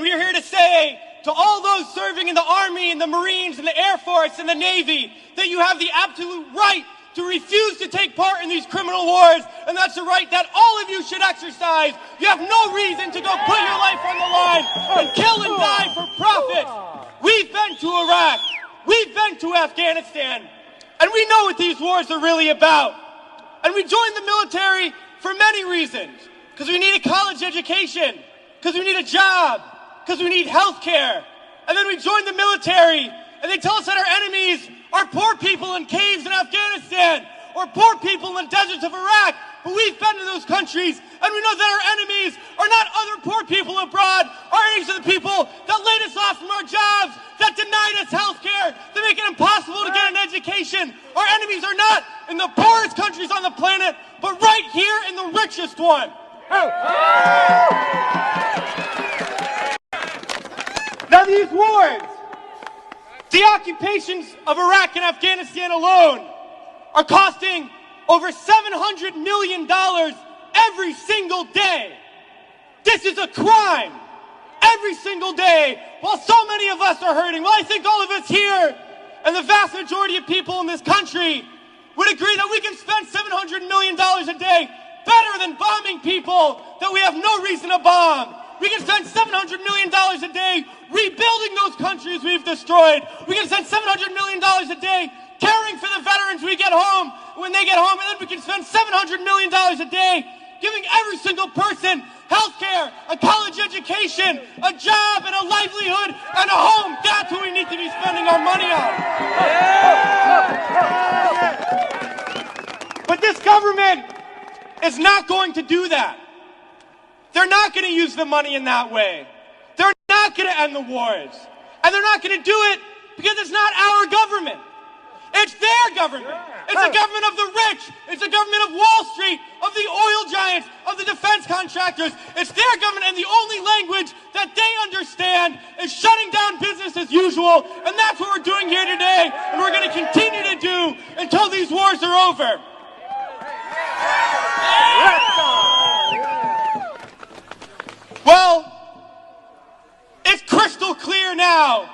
we are here to say to all those serving in the Army and the Marines and the Air Force and the Navy that you have the absolute right to refuse to take part in these criminal wars, and that's a right that all of you should exercise. You have no reason to go put your life on the line and kill and die for profit. We've been to Iraq, we've been to Afghanistan, and we know what these wars are really about. And we joined the military for many reasons. Because we need a college education, because we need a job, because we need health care. And then we joined the military, and they tell us that our enemies are poor people in caves in Afghanistan, or poor people in the deserts of Iraq. But we've been to those countries, and we know that our enemies are not other poor people abroad. Our enemies are the people that laid us off from our jobs, that denied us health care, that make it impossible to get an education. Our enemies are not in the poorest countries on the planet, but right here in the richest one. Now these wars, the occupations of Iraq and Afghanistan alone are costing over $700 million every single day. This is a crime every single day, while so many of us are hurting. Well, I think all of us here and the vast majority of people in this country would agree that we can spend $700 million a day better than bombing people that we have no reason to bomb. We can spend $700 million a day rebuilding those countries we've destroyed. We can spend $700 million a day caring for the veterans we get home when they get home. And then we can spend $700 million a day giving every single person health care, a college education, a job, and a livelihood, and a home. That's what we need to be spending our money on. But this government is not going to do that. They're not going to use the money in that way. They're not going to end the wars. And they're not going to do it because it's not our government. It's their government. It's a government of the rich. It's a government of Wall Street, of the oil giants, of the defense contractors. It's their government, and the only language that they understand is shutting down business as usual. And that's what we're doing here today, and we're going to continue to do until these wars are over. Well, it's crystal clear now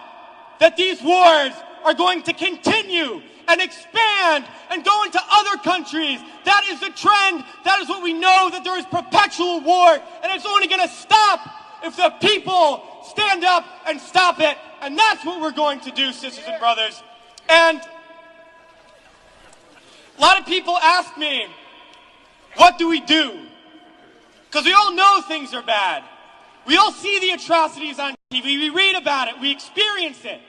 that these wars are going to continue and expand and go into other countries. That is the trend. That is what we know, that there is perpetual war, and it's only going to stop if the people stand up and stop it. And that's what we're going to do, sisters and brothers. And a lot of people ask me, what do we do? Because we all know things are bad. We all see the atrocities on TV. We read about it. We experience it.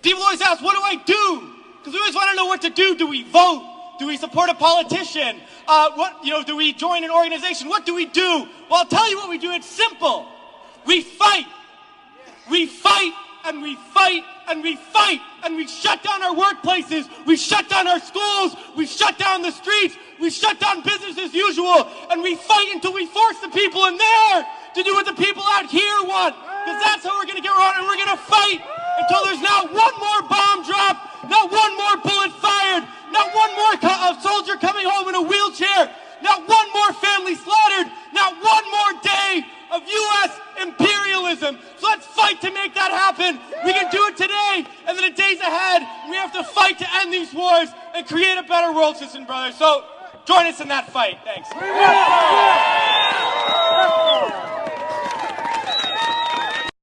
People always ask, what do I do? Because we always want to know what to do. Do we vote? Do we support a politician? Do we join an organization? What do we do? Well, I'll tell you what we do. It's simple. We fight. We fight and we fight and we fight, and we shut down our workplaces. We shut down our schools. We shut down the streets. We shut down business as usual, and we fight until we force the people in there to do what the people out here want, because that's how we're going to get around, and we're going to fight until there's not one more bomb drop, not one more bullet fired, not one more soldier coming home in a wheelchair, not one more family slaughtered, not one more day of U.S. imperialism. So let's fight to make that happen. We can do it today, and then the days ahead, we have to fight to end these wars and create a better world, sisters and brothers. So join us in that fight. Thanks.